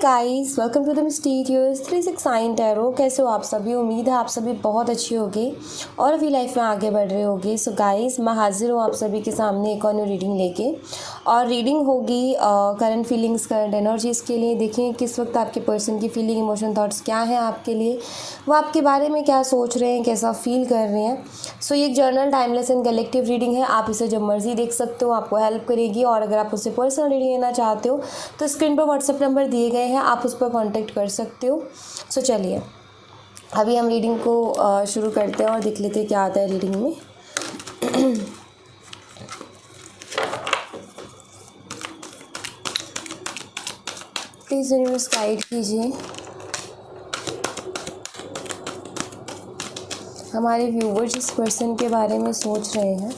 Guys, welcome to the mysterious 369 tarot. कैसे हो आप सभी? उम्मीद है आप सभी बहुत अच्छे होंगे और अभी लाइफ में आगे बढ़ रहे होंगे। सो गाइस, मैं हाजिर हूँ आप सभी के सामने एक और न्यू रीडिंग लेके, और रीडिंग होगी करंट फीलिंग्स, करंट एनर्जीज़ के लिए। देखें किस वक्त आपके पर्सन की फीलिंग, इमोशन, थॉट्स क्या हैं आपके लिए, वो आपके बारे में क्या सोच रहे हैं, कैसा फील कर रहे हैं। सो ये एक journal, timeless and collective reading है। आप इसे जब मर्जी देख सकते हो, आपको हेल्प करेगी। और अगर आप उससे पर्सनल रीडिंग लेना चाहते हो तो स्क्रीन पर व्हाट्सएप नंबर दिए गए हैं, आप उस पर कांटेक्ट कर सकते हो। सो चलिए अभी हम रीडिंग को शुरू करते हैं और देख लेते हैं क्या आता है रीडिंग में। प्लीज़ यूनिवर्स गाइड कीजिए हमारे व्यूवर जिस पर्सन के बारे में सोच रहे हैं,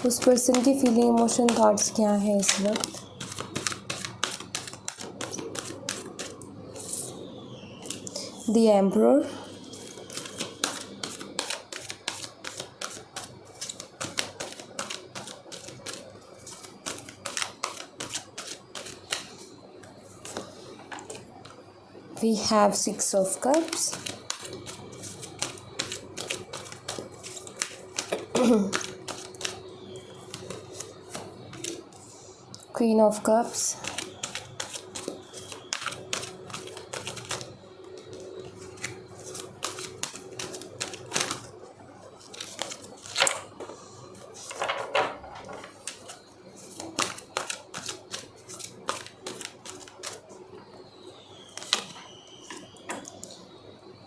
उस पर्सन की फीलिंग, इमोशन, थॉट्स क्या है इस वक्त। The emperor, we have 6 of cups, Queen of cups,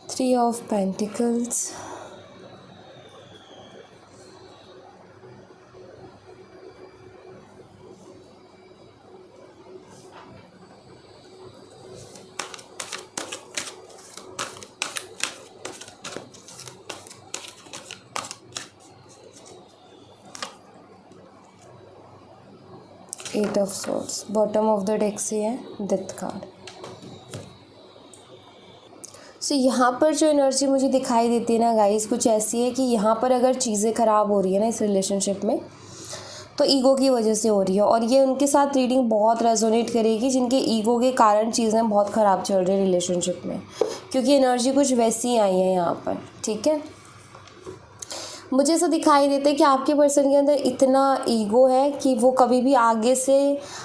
Three of Pentacles, Eight of Swords। Bottom of the deck से है डेथ कार्ड। सो यहाँ पर जो एनर्जी मुझे दिखाई देती है ना गाइस, कुछ ऐसी है कि यहाँ पर अगर चीज़ें ख़राब हो रही है ना इस रिलेशनशिप में, तो ईगो की वजह से हो रही है। और ये उनके साथ रीडिंग बहुत रेजोनेट करेगी जिनके ईगो के कारण चीज़ें बहुत ख़राब चल रही है रिलेशनशिप में, क्योंकि एनर्जी कुछ वैसी आई है यहाँ पर। ठीक है, मुझे ऐसा दिखाई देता है कि आपके पर्सन के अंदर इतना ईगो है कि वो कभी भी आगे से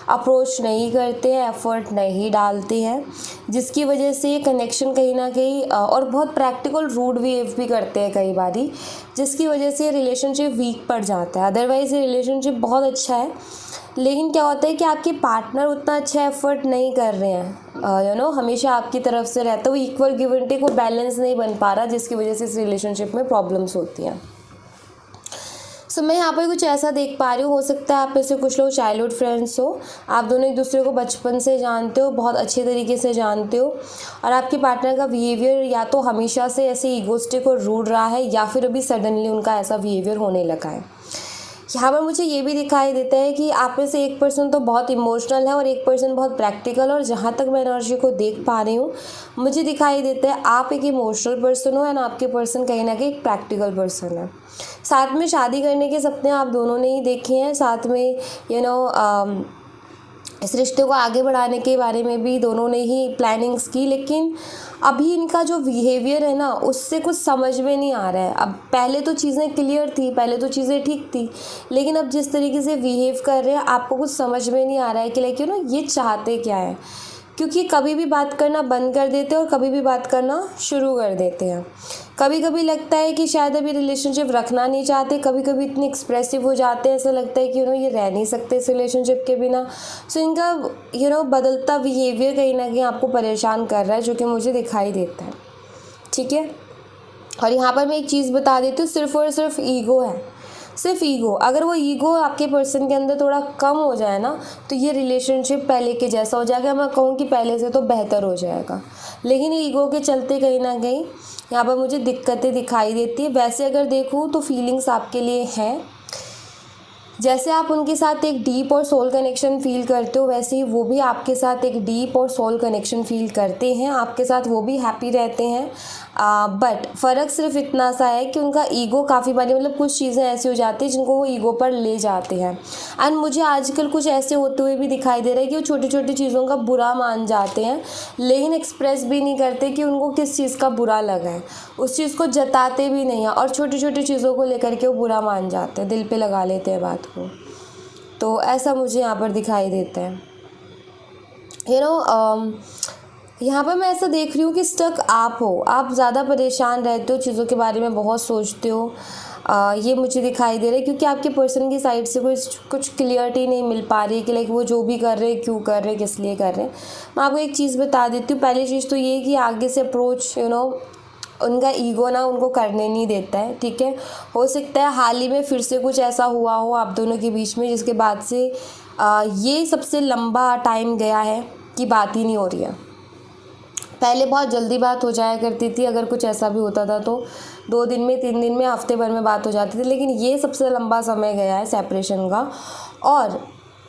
अप्रोच नहीं करते हैं, एफर्ट नहीं डालते हैं, जिसकी वजह से ये कनेक्शन कहीं ना कहीं और बहुत प्रैक्टिकल रूड बिहेव भी करते हैं कई बारी, जिसकी वजह से रिलेशनशिप वीक पड़ जाता है। अदरवाइज़ ये रिलेशनशिप बहुत अच्छा है, लेकिन क्या होता है कि आपके पार्टनर उतना अच्छा एफर्ट नहीं कर रहे हैं, हमेशा आपकी तरफ से रहता है, वो इक्वल गिव एंड टेक, वो बैलेंस नहीं बन पा रहा, जिसकी वजह से इस रिलेशनशिप में प्रॉब्लम्स होती हैं। सो मैं यहाँ पर कुछ ऐसा देख पा रही हूँ, हो सकता है आप में से कुछ लोग चाइल्डहुड फ्रेंड्स हो, आप दोनों एक दूसरे को बचपन से जानते हो, बहुत अच्छे तरीके से जानते हो, और आपके पार्टनर का बिहेवियर या तो हमेशा से ऐसे ईगोस्टिक और रूड रहा है, या फिर अभी सडनली उनका ऐसा बिहेवियर होने लगा है। यहाँ पर मुझे ये भी दिखाई देता है कि आप में से एक पर्सन तो बहुत इमोशनल है और एक पर्सन बहुत प्रैक्टिकल, और जहाँ तक मैं एनर्जी को देख पा रही हूँ, मुझे दिखाई देता है आप एक इमोशनल पर्सन हो एंड आपके पर्सन कहीं ना कहीं एक प्रैक्टिकल पर्सन है। साथ में शादी करने के सपने आप दोनों ने ही देखे हैं, साथ में इस रिश्ते को आगे बढ़ाने के बारे में भी दोनों ने ही प्लानिंग्स की, लेकिन अभी इनका जो बिहेवियर है ना, उससे कुछ समझ में नहीं आ रहा है। अब पहले तो चीज़ें क्लियर थी, पहले तो चीज़ें ठीक थी, लेकिन अब जिस तरीके से बिहेव कर रहे हैं आपको कुछ समझ में नहीं आ रहा है कि ये चाहते क्या है, क्योंकि कभी भी बात करना बंद कर देते हैं और कभी भी बात करना शुरू कर देते हैं। कभी कभी लगता है कि शायद अभी रिलेशनशिप रखना नहीं चाहते, कभी कभी इतने एक्सप्रेसिव हो जाते हैं, ऐसा लगता है कि ये रह नहीं सकते इस रिलेशनशिप के बिना। सो इनका बदलता बिहेवियर कहीं ना कहीं आपको परेशान कर रहा है, जो कि मुझे दिखाई देता है। ठीक है, और यहाँ पर मैं एक चीज़ बता देती हूँ, सिर्फ और सिर्फ ईगो है, सिर्फ ईगो। अगर वो ईगो आपके पर्सन के अंदर थोड़ा कम हो जाए ना, तो ये रिलेशनशिप पहले के जैसा हो जाएगा। मैं कहूँ कि पहले से तो बेहतर हो जाएगा, लेकिन ईगो के चलते कहीं ना कहीं यहाँ पर मुझे दिक्कतें दिखाई देती है। वैसे अगर देखूँ तो फीलिंग्स आपके लिए हैं, जैसे आप उनके साथ एक डीप और सोल कनेक्शन फ़ील करते हो, वैसे ही वो भी आपके साथ एक डीप और सोल कनेक्शन फ़ील करते हैं, आपके साथ वो भी हैप्पी रहते हैं। बट फ़र्क सिर्फ इतना सा है कि उनका ईगो काफ़ी बारी मतलब कुछ चीज़ें ऐसी हो जाती हैं जिनको वो ईगो पर ले जाते हैं। एंड मुझे आजकल कुछ ऐसे होते हुए भी दिखाई दे रहा है कि वो छोटी छोटी चीज़ों का बुरा मान जाते हैं, लेकिन एक्सप्रेस भी नहीं करते कि उनको किस चीज़ का बुरा लगा है, उस चीज़ को जताते भी नहीं हैं, और छोटी छोटी चीज़ों को लेकर के वो बुरा मान जाते हैं, दिल पे लगा लेते हैं बात को। तो ऐसा मुझे यहाँ पर दिखाई देता है। यहाँ पर मैं ऐसा देख रही हूँ कि स्टक आप हो, आप ज़्यादा परेशान रहते हो, चीज़ों के बारे में बहुत सोचते हो। ये मुझे दिखाई दे रहा है क्योंकि आपके पर्सन की साइड से कुछ क्लियरिटी नहीं मिल पा रही है कि लाइक वो जो भी कर रहे हैं क्यों कर रहे हैं, किस लिए कर रहे हैं। मैं आपको एक चीज़ बता देती हूँ। पहली चीज़ तो ये कि आगे से अप्रोच उनका ईगो ना उनको करने नहीं देता है, ठीक है। हो सकता है हाल ही में फिर से कुछ ऐसा हुआ हो आप दोनों के बीच में जिसके बाद से ये सबसे लंबा टाइम गया है कि बात ही नहीं हो रही है। पहले बहुत जल्दी बात हो जाया करती थी, अगर कुछ ऐसा भी होता था तो 2 दिन में, 3 दिन में, हफ्ते भर में बात हो जाती थी, लेकिन ये सबसे लंबा समय गया है सेपरेशन का। और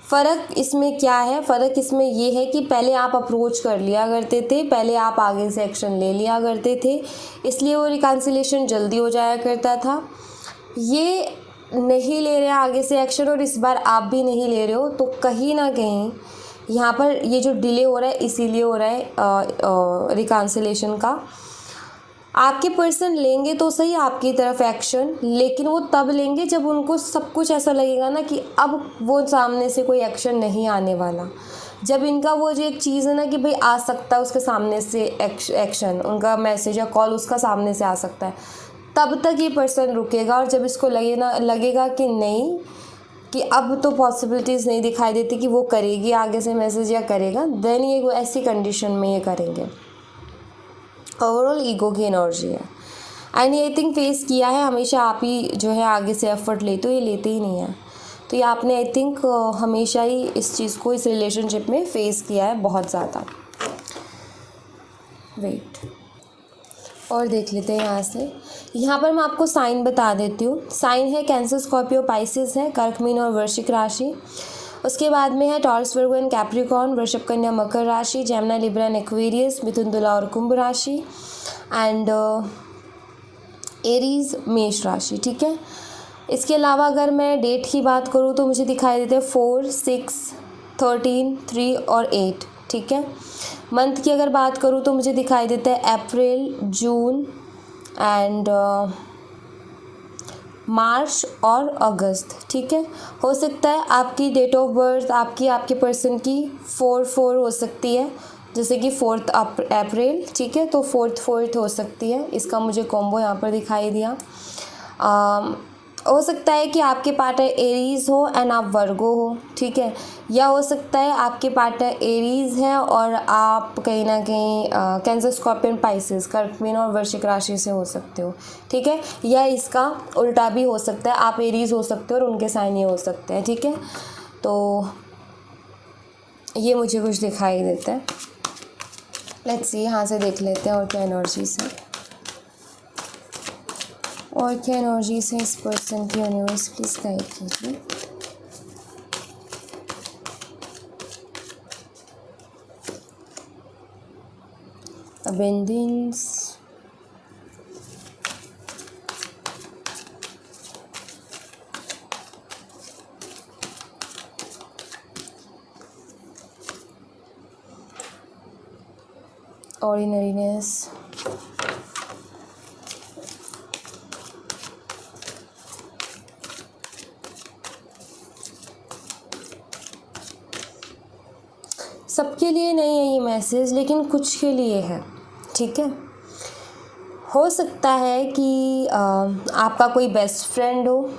फ़र्क इसमें क्या है? फ़र्क इसमें ये है कि पहले आप अप्रोच कर लिया करते थे, पहले आप आगे से एक्शन ले लिया करते थे, इसलिए वो रिकन्सिलिएशन जल्दी हो जाया करता था। ये नहीं ले रहे आगे से एक्शन, और इस बार आप भी नहीं ले रहे हो, तो कहीं ना कहीं यहाँ पर ये जो डिले हो रहा है इसीलिए हो रहा है रिकन्सिलिएशन का। आपके पर्सन लेंगे तो सही आपकी तरफ एक्शन, लेकिन वो तब लेंगे जब उनको सब कुछ ऐसा लगेगा ना कि अब वो सामने से कोई एक्शन नहीं आने वाला। जब इनका वो जो एक चीज़ है ना कि भाई आ सकता है उसके सामने से एक्शन, उनका मैसेज या कॉल उसका सामने से आ सकता है, तब तक ये पर्सन रुकेगा। और जब इसको लगेगा कि नहीं, कि अब तो पॉसिबिलिटीज़ नहीं दिखाई देती कि वो करेगी आगे से मैसेज या करेगा, देन ये ऐसी कंडीशन में ये करेंगे। ओवरऑल ईगो की एनर्जी है, एंड ये आई थिंक फेस किया है। हमेशा आप ही जो है आगे से एफर्ट लेते हो, ये लेते ही नहीं है। तो ये आपने आई थिंक हमेशा ही इस चीज़ को इस रिलेशनशिप में फेस किया है बहुत ज़्यादा। वेट, और देख लेते हैं यहाँ से। यहाँ पर मैं आपको साइन बता देती हूँ। साइन है कैंसर, स्कॉर्पियो, पाइसेस है, कर्क, मीन और वृश्चिक राशि। उसके बाद में है टॉरस, वर्गो एंड कैप्रिकॉर्न, वृषभ, कन्या, मकर राशि, जेमिनी, लिब्रा एंड एक्वेरियस, मिथुन, तुला और कुंभ राशि, एंड एरीज, मेष राशि, ठीक है। इसके अलावा अगर मैं डेट की बात करूँ तो मुझे दिखाई देते हैं 4, 6, 13, 3 और 8, ठीक है। मंथ की अगर बात करूँ तो मुझे दिखाई देता है अप्रैल, जून एंड मार्च और अगस्त, ठीक है। हो सकता है आपकी डेट ऑफ बर्थ आपके पर्सन की 4 हो सकती है, जैसे कि 4 अप्रैल, ठीक है, तो 4 हो सकती है। इसका मुझे कॉम्बो यहाँ पर दिखाई दिया। हो सकता है कि आपके पार्टनर एरीज़ हो एंड आप वर्गो हो, ठीक है, या हो सकता है आपके पार्टनर एरीज़ है और आप कहीं ना कहीं कैंसर, स्कॉर्पियन, पाइसेस, कर्क, मीन और वृश्चिक राशि से हो सकते हो, ठीक है, या इसका उल्टा भी हो सकता है, आप एरीज़ हो सकते हो और उनके साइन ये हो सकते हैं, ठीक है। तो ये मुझे कुछ दिखाई देता है। लेट्स सी, यहाँ से देख लेते हैं और क्या एनर्जीज है, और क्या एनर्जीज है इस पर्सन की। यूनिवर्स प्लीज गाइड कीजिए। अबेंडेंस, ऑर्डिनरीनेस, सबके लिए नहीं है ये मैसेज, लेकिन कुछ के लिए है, ठीक है। हो सकता है कि आपका कोई बेस्ट फ्रेंड हो,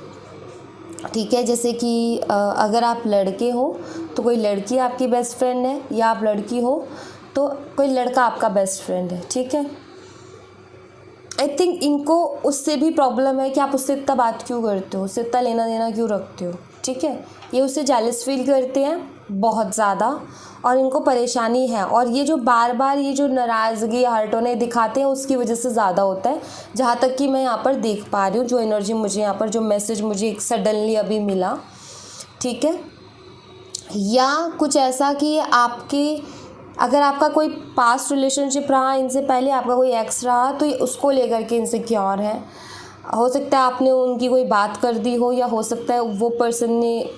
ठीक है, जैसे कि अगर आप लड़के हो तो कोई लड़की आपकी बेस्ट फ्रेंड है, या आप लड़की हो तो कोई लड़का आपका बेस्ट फ्रेंड है, ठीक है। आई थिंक इनको उससे भी प्रॉब्लम है कि आप उससे इतना बात क्यों करते हो, उससे इतना लेना देना क्यों रखते हो, ठीक है। ये उससे जेलस फील करते हैं बहुत ज़्यादा, और इनको परेशानी है, और ये जो बार बार ये जो नाराज़गी, हर्ट होने दिखाते हैं उसकी वजह से ज़्यादा होता है, जहाँ तक कि मैं यहाँ पर देख पा रही हूँ। जो एनर्जी मुझे यहाँ पर, जो मैसेज मुझे सडनली अभी मिला, ठीक है। या कुछ ऐसा कि आपके अगर आपका कोई पास्ट रिलेशनशिप रहा, इनसे पहले आपका कोई एक्स रहा, तो ये उसको लेकर के इनसिक्योर है। हो सकता है आपने उनकी कोई बात कर दी हो, या हो सकता है वो पर्सन ने,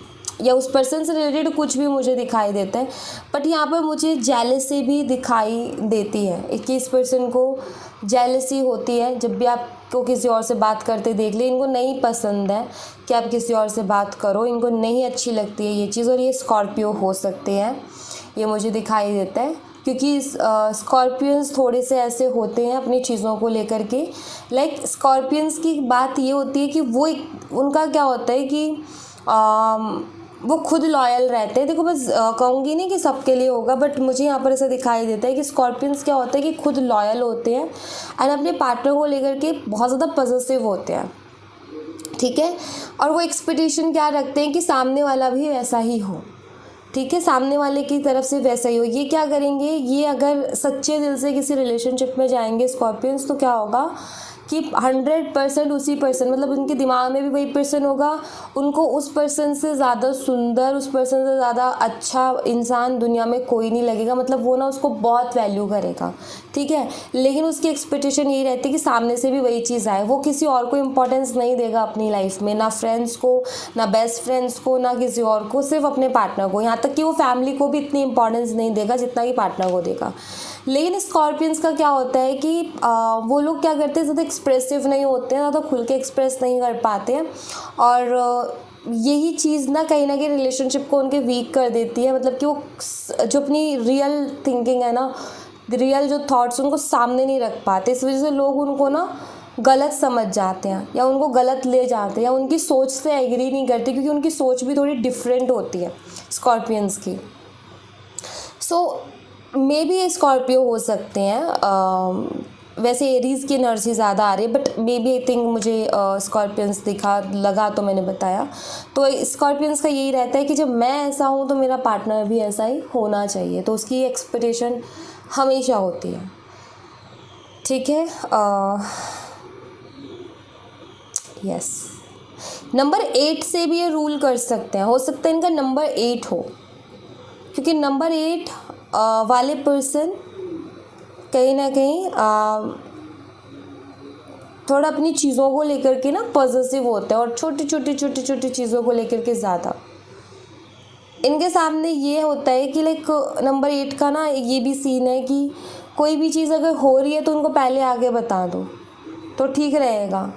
या उस पर्सन से रिलेटेड कुछ भी मुझे दिखाई देता है। बट यहाँ पर मुझे जेलसी भी दिखाई देती है कि इस पर्सन को जेलसी होती है जब भी आपको किसी और से बात करते देख ले। इनको नहीं पसंद है कि आप किसी और से बात करो, इनको नहीं अच्छी लगती है ये चीज़। और ये स्कॉर्पियो हो सकते हैं, ये मुझे दिखाई देता है, क्योंकि स्कॉर्पियंस थोड़े से ऐसे होते हैं अपनी चीज़ों को लेकर के। लाइक स्कॉर्पियंस की बात ये होती है कि वो उनका क्या होता है कि वो खुद लॉयल रहते हैं। देखो मैं कहूँगी नहीं कि सबके लिए होगा, बट मुझे यहाँ पर ऐसा दिखाई देता है कि स्कॉर्पियंस क्या होता है कि खुद लॉयल होते हैं एंड अपने पार्टनर को लेकर के बहुत ज़्यादा पॉजिटिव होते हैं, ठीक है। और वो एक्सपेक्टेशन क्या रखते हैं कि सामने वाला भी वैसा ही हो, ठीक है, सामने वाले की तरफ से वैसा ही हो। ये क्या करेंगे, ये अगर सच्चे दिल से किसी रिलेशनशिप में जाएंगे स्कॉर्पियंस, तो क्या होगा कि 100% उसी पर्सन, मतलब उनके दिमाग में भी वही पर्सन होगा। उनको उस पर्सन से ज़्यादा सुंदर, उस पर्सन से ज़्यादा अच्छा इंसान दुनिया में कोई नहीं लगेगा। मतलब वो ना उसको बहुत वैल्यू करेगा, ठीक है। लेकिन उसकी एक्सपेक्टेशन यही रहती है कि सामने से भी वही चीज़ आए। वो किसी और को इम्पोर्टेंस नहीं देगा अपनी लाइफ में, ना फ्रेंड्स को, ना बेस्ट फ्रेंड्स को, ना किसी और को, सिर्फ अपने पार्टनर को। यहाँ तक कि वो फैमिली को भी इतनी इंपॉर्टेंस नहीं देगा जितना कि पार्टनर को देगा। लेकिन स्कॉर्पियंस का क्या होता है कि वो लोग क्या करते हैं, ज़्यादा एक्सप्रेसिव नहीं होते हैं, ज़्यादा खुल के एक्सप्रेस नहीं कर पाते हैं। और यही चीज़ ना कहीं रिलेशनशिप को उनके वीक कर देती है। मतलब कि वो जो अपनी रियल थिंकिंग है ना, रियल जो थॉट्स उनको सामने नहीं रख पाते। इस वजह से लोग उनको ना गलत समझ जाते हैं, या उनको गलत ले जाते हैं, या उनकी सोच से एग्री नहीं करते, क्योंकि उनकी सोच भी थोड़ी डिफरेंट होती है स्कॉर्पियंस की। सो मे बी स्कॉर्पियो हो सकते हैं। वैसे एरीज़ की एनर्जी ज़्यादा आ रही है, but maybe I think मुझे स्कॉर्पियंस दिखा लगा तो मैंने बताया। तो स्कॉर्पियंस का यही रहता है कि जब मैं ऐसा हूँ तो मेरा पार्टनर भी ऐसा ही होना चाहिए, तो उसकी एक्सपेक्टेशन हमेशा होती है, ठीक है। यस, नंबर 8 से भी ये रूल कर सकते हैं। हो सकता है इनका नंबर 8 हो, क्योंकि नंबर 8 वाले पर्सन कहीं ना कहीं थोड़ा अपनी चीज़ों को लेकर के ना पॉजिटिव होता है, और छोटी छोटी चीज़ों को लेकर के ज़्यादा इनके सामने ये होता है कि लाइक नंबर 8 का ना ये भी सीन है कि कोई भी चीज़ अगर हो रही है तो उनको पहले आगे बता दो तो ठीक रहेगा।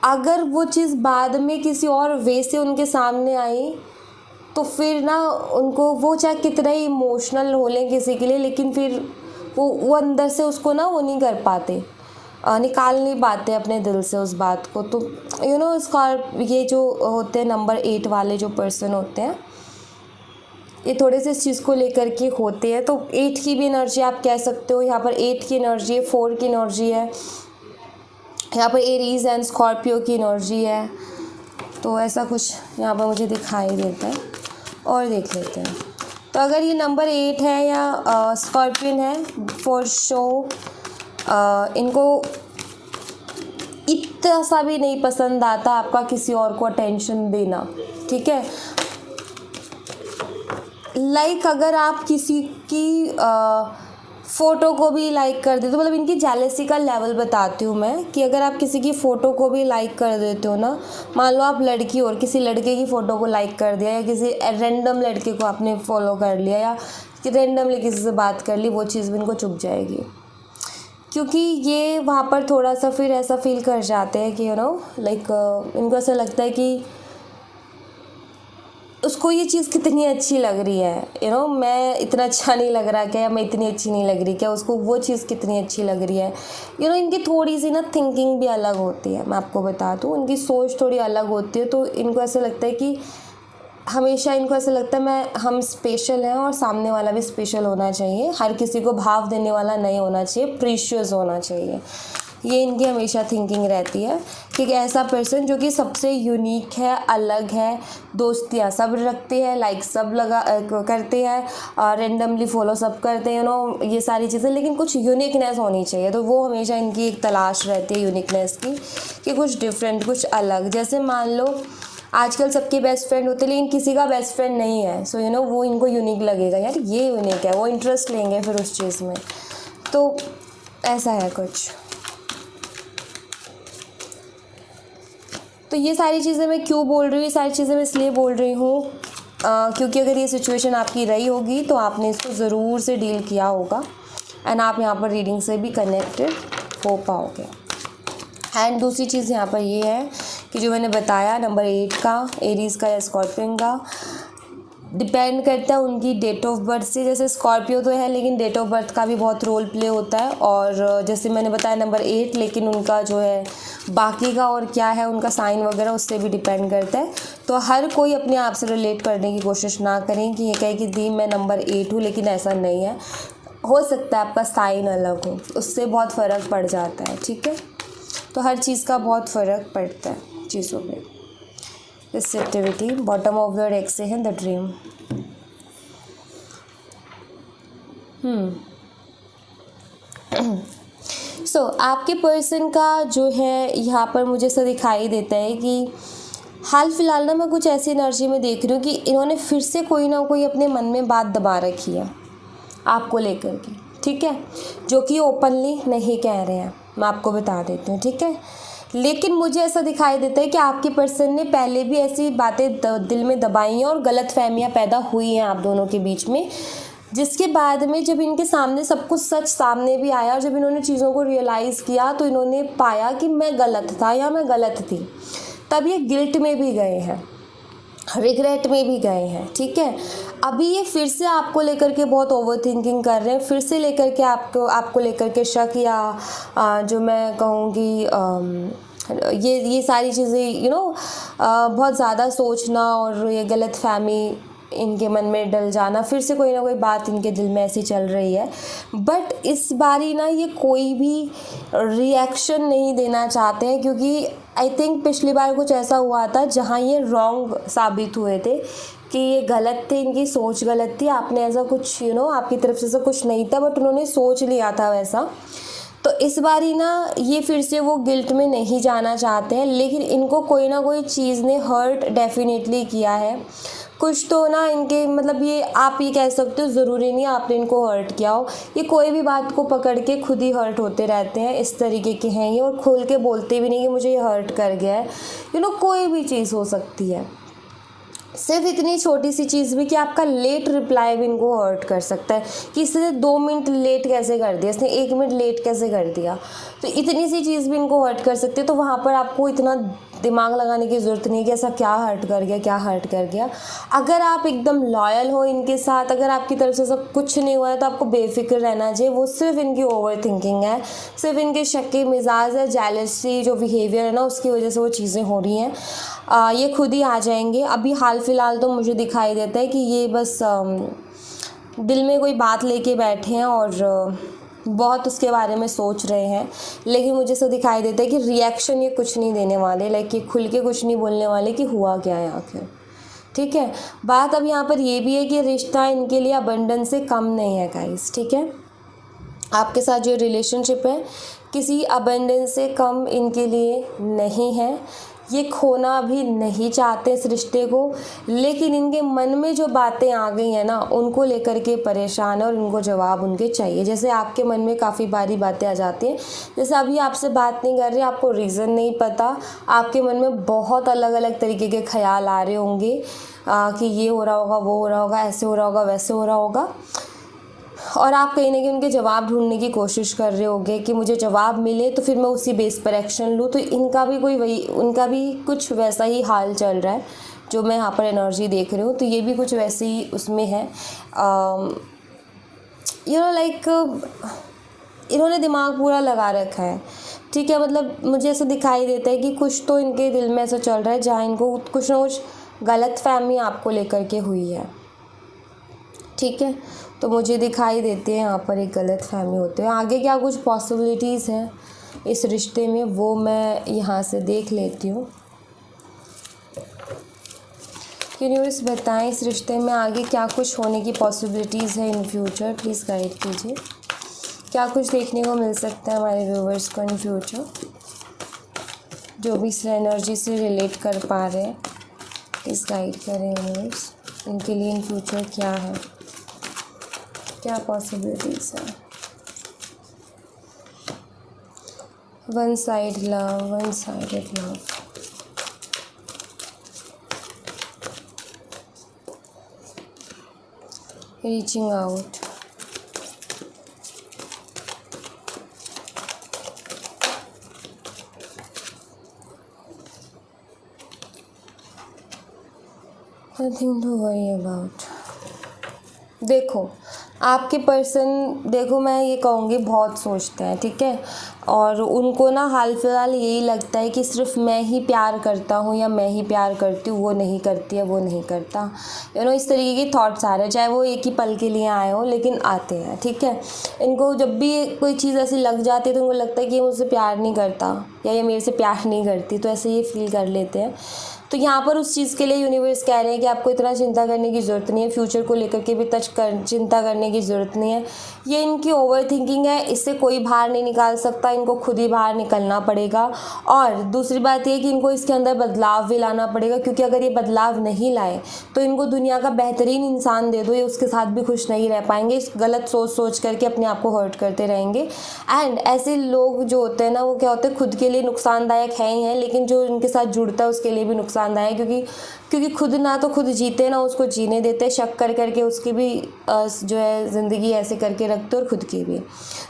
अगर वो चीज़ बाद में किसी और वे से उनके सामने आई तो फिर ना उनको, वो चाहे कितना ही इमोशनल हो लें किसी के लिए, लेकिन फिर वो अंदर से उसको ना वो नहीं कर पाते, निकाल नहीं पाते अपने दिल से उस बात को। तो यू नो ये जो होते हैं नंबर 8 वाले जो पर्सन होते हैं, ये थोड़े से इस चीज़ को लेकर के होते हैं। तो 8 की भी एनर्जी आप कह सकते हो, यहाँ पर 8 की एनर्जी है, 4 की एनर्जी है, यहाँ पर एरीज एंड स्कॉर्पियो की एनर्जी है। तो ऐसा कुछ यहाँ पर मुझे दिखाई देता है। और देख लेते हैं, तो अगर ये नंबर 8 है या स्कॉर्पियन है, फॉर शो इनको इतना सा भी नहीं पसंद आता आपका किसी और को अटेंशन देना, ठीक है। लाइक अगर आप किसी की फ़ोटो को भी लाइक कर देते हो, मतलब इनकी जेलसी का लेवल बताती हूँ मैं, कि अगर आप किसी की फ़ोटो को भी लाइक कर देते हो ना, मान लो आप लड़की और किसी लड़के की फ़ोटो को लाइक कर दिया, या किसी रैंडम लड़के को आपने फॉलो कर लिया, या रैंडमली किसी से बात कर ली, वो चीज़ भी इनको चुभ जाएगी। क्योंकि ये वहाँ पर थोड़ा सा फिर ऐसा फील कर जाते हैं कि यू नो लाइक इनको ऐसा लगता है कि उसको ये चीज़ कितनी अच्छी लग रही है, यू नो मैं इतना अच्छा नहीं लग रहा क्या, या मैं इतनी अच्छी नहीं लग रही क्या, उसको वो चीज़ कितनी अच्छी लग रही है। यू नो इनकी थोड़ी सी ना थिंकिंग भी अलग होती है, मैं आपको बता दूँ, इनकी सोच थोड़ी अलग होती है। तो इनको ऐसा लगता है कि हमेशा इनको ऐसा लगता है हम स्पेशल हैं, और सामने वाला भी स्पेशल होना चाहिए, हर किसी को भाव देने वाला नहीं होना चाहिए, प्रीशियस होना चाहिए। ये इनकी हमेशा थिंकिंग रहती है कि ऐसा पर्सन जो कि सबसे यूनिक है, अलग है, दोस्तियाँ सब रखते हैं, लाइक सब करते हैं, और रेंडमली फॉलो सब करते हैं, यू नो ये सारी चीज़ें, लेकिन कुछ यूनिकनेस होनी चाहिए। तो वो हमेशा इनकी एक तलाश रहती है यूनिकनेस की, कि कुछ डिफरेंट, कुछ अलग। जैसे मान लो आजकल सबके बेस्ट फ्रेंड होते हैं लेकिन किसी का बेस्ट फ्रेंड नहीं है, सो यू नो वो इनको यूनिक लगेगा, यार ये यूनिक है, वो इंटरेस्ट लेंगे फिर उस चीज़ में। तो ऐसा है कुछ। तो ये सारी चीज़ें मैं क्यों बोल रही हूँ, ये सारी चीज़ें मैं इसलिए बोल रही हूँ क्योंकि अगर ये सिचुएशन आपकी रही होगी तो आपने इसको ज़रूर से डील किया होगा एंड आप यहाँ पर रीडिंग से भी कनेक्टेड हो पाओगे। एंड दूसरी चीज़ यहाँ पर ये है कि जो मैंने बताया नंबर 8 का, एरीज़ का या स्कॉर्पियन का, डिपेंड करता है उनकी डेट ऑफ बर्थ से। जैसे स्कॉर्पियो तो है लेकिन डेट ऑफ बर्थ का भी बहुत रोल प्ले होता है, और जैसे मैंने बताया नंबर 8, लेकिन उनका जो है बाकी का और क्या है उनका साइन वगैरह उससे भी डिपेंड करता है। तो हर कोई अपने आप से रिलेट करने की कोशिश ना करें कि ये कहे कि दी मैं नंबर 8 हूँ, लेकिन ऐसा नहीं है। हो सकता है आपका साइन अलग हो, उससे बहुत फ़र्क पड़ जाता है, ठीक है। तो हर चीज़ का बहुत फ़र्क पड़ता है चीज़ों में। Receptivity bottom of the deck से है द ड्रीम। सो आपके पर्सन का जो है यहाँ पर मुझे ऐसा दिखाई देता है कि हाल फिलहाल ना मैं कुछ ऐसी एनर्जी में देख रही हूँ कि इन्होंने फिर से कोई ना कोई अपने मन में बात दबा रखी है आपको लेकर के, ठीक है, जो कि ओपनली नहीं कह रहे हैं, मैं आपको बता देती हूँ, ठीक है। लेकिन मुझे ऐसा दिखाई देता है कि आपके पर्सन ने पहले भी ऐसी बातें दिल में दबाई हैं और गलतफहमियां पैदा हुई हैं आप दोनों के बीच में, जिसके बाद में जब इनके सामने सब कुछ सच सामने भी आया और जब इन्होंने चीज़ों को रियलाइज़ किया तो इन्होंने पाया कि मैं गलत था या मैं गलत थी, तब ये गिल्ट में भी गए हैं, रिग्रेट में भी गए हैं, ठीक है। अभी ये फिर से आपको लेकर के बहुत ओवर थिंकिंग कर रहे हैं, फिर से लेकर के आपको लेकर के शक या जो मैं कहूँगी ये सारी चीज़ें बहुत ज़्यादा सोचना और ये गलतफहमी इनके मन में डल जाना, फिर से कोई ना कोई बात इनके दिल में ऐसी चल रही है। बट इस बारी ना ये कोई भी रिएक्शन नहीं देना चाहते हैं, क्योंकि आई थिंक पिछली बार कुछ ऐसा हुआ था जहाँ ये रॉन्ग साबित हुए थे कि ये गलत थे, इनकी सोच गलत थी, आपने ऐसा कुछ आपकी तरफ से ऐसा कुछ नहीं था, बट उन्होंने सोच लिया था वैसा। तो इस बारी ना ये फिर से वो गिल्ट में नहीं जाना चाहते हैं, लेकिन इनको कोई ना कोई चीज़ ने हर्ट डेफिनेटली किया है कुछ तो ना इनके, मतलब ये आप ये कह सकते हो, ज़रूरी नहीं आपने इनको हर्ट किया हो, ये कोई भी बात को पकड़ के खुद ही हर्ट होते रहते हैं, इस तरीके के हैं ये, और खोल के बोलते भी नहीं कि मुझे ये हर्ट कर गया है। कोई भी चीज़ हो सकती है, सिर्फ इतनी छोटी सी चीज़ भी कि आपका लेट रिप्लाई भी इनको हर्ट कर सकता है कि इसने 2 मिनट लेट कैसे कर दिया, इसने 1 मिनट लेट कैसे कर दिया, तो इतनी सी चीज़ भी इनको हर्ट कर सकती है। तो वहाँ पर आपको इतना दिमाग लगाने की ज़रूरत नहीं है कि ऐसा क्या हर्ट कर गया, क्या हर्ट कर गया। अगर आप एकदम लॉयल हो इनके साथ, अगर आपकी तरफ से ऐसा कुछ नहीं हुआ है तो आपको बेफिक्र रहना चाहिए। वो सिर्फ इनकी ओवर थिंकिंग है, सिर्फ इनके शक्के मिजाज है, जेलसी जो बिहेवियर है ना उसकी वजह से वो चीज़ें हो रही हैं। ये खुद ही आ जाएंगे। अभी हाल फिलहाल तो मुझे दिखाई देता है कि ये बस दिल में कोई बात लेके बैठे हैं और बहुत उसके बारे में सोच रहे हैं, लेकिन मुझे ऐसा दिखाई देता है कि रिएक्शन ये कुछ नहीं देने वाले, लाइक ये खुल के कुछ नहीं बोलने वाले कि हुआ क्या है आखिर, ठीक है। बात अब यहाँ पर ये भी है कि रिश्ता इनके लिए अबंडेंस से कम नहीं है गाइस, ठीक है। आपके साथ जो रिलेशनशिप है किसी अबंडेंस से कम इनके लिए नहीं है, ये खोना भी नहीं चाहते इस रिश्ते को, लेकिन इनके मन में जो बातें आ गई हैं ना उनको लेकर के परेशान है और इनको जवाब उनके चाहिए। जैसे आपके मन में काफ़ी बारी बातें आ जाती हैं, जैसे अभी आपसे बात नहीं कर रहे, आपको रीज़न नहीं पता, आपके मन में बहुत अलग अलग तरीके के ख्याल आ रहे होंगे कि ये हो रहा होगा, वो हो रहा होगा, ऐसे हो रहा होगा, वैसे हो रहा होगा, और आप कहीं ना कहीं उनके जवाब ढूंढने की कोशिश कर रहे होगे कि मुझे जवाब मिले तो फिर मैं उसी बेस पर एक्शन लूँ। तो उनका भी कुछ वैसा ही हाल चल रहा है जो मैं यहाँ पर एनर्जी देख रही हूँ, तो ये भी कुछ वैसे ही उसमें है। लाइक इन्होंने दिमाग पूरा लगा रखा है, ठीक है। मतलब मुझे ऐसा दिखाई देता है कि कुछ तो इनके दिल में ऐसा चल रहा है जहाँ इनको कुछ ना कुछ गलतफहमी आपको लेकर के हुई है, ठीक है। तो मुझे दिखाई देती है यहाँ पर एक गलतफहमी होते हैं। आगे क्या कुछ पॉसिबिलिटीज़ हैं इस रिश्ते में वो मैं यहाँ से देख लेती हूँ। यूनिवर्स बताएं इस रिश्ते में आगे क्या कुछ होने की पॉसिबिलिटीज़ है इन फ्यूचर, प्लीज़ गाइड कीजिए। क्या कुछ देखने को मिल सकता है हमारे व्यूवर्स को इन फ्यूचर, जो भी इस एनर्जी से रिलेट कर पा रहे हैं। प्लीज़ गाइड करें यूनिवर्स, इनके लिए इन फ्यूचर क्या है, क्या पॉसिबिलिटीज़ है। One side love, one sided love, reaching out, nothing to worry about. देखो आपके पर्सन, देखो मैं ये कहूँगी बहुत सोचते हैं, ठीक है, और उनको ना हाल फिलहाल यही लगता है कि सिर्फ मैं ही प्यार करता हूँ या मैं ही प्यार करती हूँ, वो नहीं करती है, वो नहीं करता, इस तरीके के थॉट्स आ रहे हैं। चाहे वो एक ही पल के लिए आए हो, लेकिन आते हैं, ठीक है। इनको जब भी कोई चीज़ ऐसी लग जाती है तो उनको लगता है कि ये मुझसे प्यार नहीं करता या ये मेरे से प्यार नहीं करती, तो ऐसे ये फील कर लेते हैं। तो यहाँ पर उस चीज़ के लिए यूनिवर्स कह रहे हैं कि आपको इतना चिंता करने की ज़रूरत नहीं है, फ्यूचर को लेकर के भी चिंता करने की ज़रूरत नहीं है। ये इनकी ओवर थिंकिंग है, इससे कोई बाहर नहीं निकाल सकता, इनको खुद ही बाहर निकलना पड़ेगा। और दूसरी बात ये कि इनको इसके अंदर बदलाव भी लाना पड़ेगा, क्योंकि अगर ये बदलाव नहीं लाए तो इनको दुनिया का बेहतरीन इंसान दे दो, ये उसके साथ भी खुश नहीं रह पाएंगे, इस गलत सोच करके अपने आप को हर्ट करते रहेंगे। एंड ऐसे लोग जो होते हैं ना, वो क्या होते हैं, खुद के लिए नुकसानदायक है ही हैं, लेकिन जो इनके साथ जुड़ता है उसके लिए भी नुकसानदायक, क्योंकि खुद ना तो खुद जीते ना उसको जीने देते, शक कर करके उसकी भी जो है ज़िंदगी ऐसे करके रखते और खुद की भी।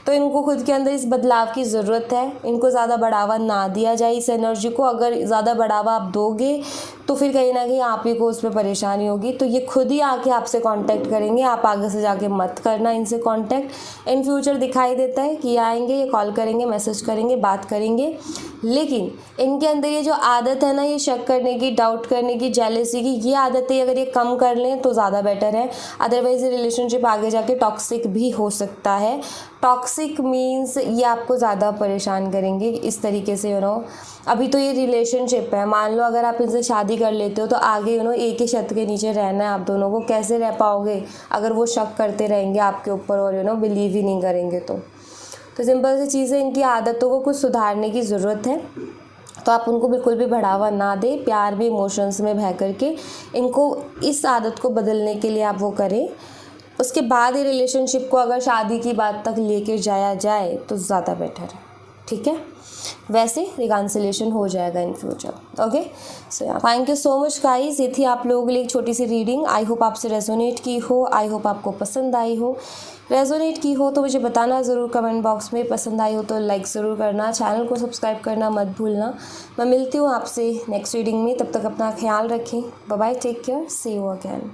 तो इनको खुद के अंदर इस बदलाव की ज़रूरत है, इनको ज़्यादा बढ़ावा ना दिया जाए इस एनर्जी को। अगर ज़्यादा बढ़ावा आप दोगे तो फिर कहीं ना कहीं आप ही को उसमें परेशानी होगी। तो ये खुद ही आके आपसे कांटेक्ट करेंगे, आप आगे से जाके मत करना इनसे कांटेक्ट। इन फ्यूचर दिखाई देता है कि आएंगे, ये कॉल करेंगे, मैसेज करेंगे, बात करेंगे, लेकिन इनके अंदर ये जो आदत है ना, ये शक करने की, डाउट करने की, जेलसी की, ये आदतें अगर ये कम कर लें तो ज़्यादा बेटर है। अदरवाइज़ ये रिलेशनशिप आगे जाके टॉक्सिक भी हो सकता है। टॉक्सिक मीन्स ये आपको ज़्यादा परेशान करेंगे इस तरीके से। अभी तो ये रिलेशनशिप है, मान लो अगर आप इनसे शादी कर लेते हो तो आगे एक ही छत के नीचे रहना है आप दोनों को, कैसे रह पाओगे अगर वो शक करते रहेंगे आपके ऊपर और बिलीव ही नहीं करेंगे। तो सिंपल सी चीज़ है, इनकी आदतों को कुछ सुधारने की ज़रूरत है। तो आप उनको बिल्कुल भी बढ़ावा ना दें, प्यार भी इमोशंस में बह करके इनको इस आदत को बदलने के लिए आप वो करें। उसके बाद ही रिलेशनशिप को अगर शादी की बात तक लेके जाया जाए तो ज़्यादा बेटर है, ठीक है। वैसे रिकॉन्सिलिएशन हो जाएगा in future. Okay, so thank you so much guys. ये थी आप लोगों के लिए एक छोटी सी रीडिंग। आई होप आपसे रेजोनेट की हो, आई होप आपको पसंद आई हो। रेजोनेट की हो तो मुझे बताना ज़रूर कमेंट बॉक्स में। पसंद आई हो तो लाइक ज़रूर करना, चैनल को सब्सक्राइब करना मत भूलना। मैं मिलती हूँ आपसे नेक्स्ट रीडिंग में, तब तक अपना ख्याल रखें। Bye bye, take care, see you again.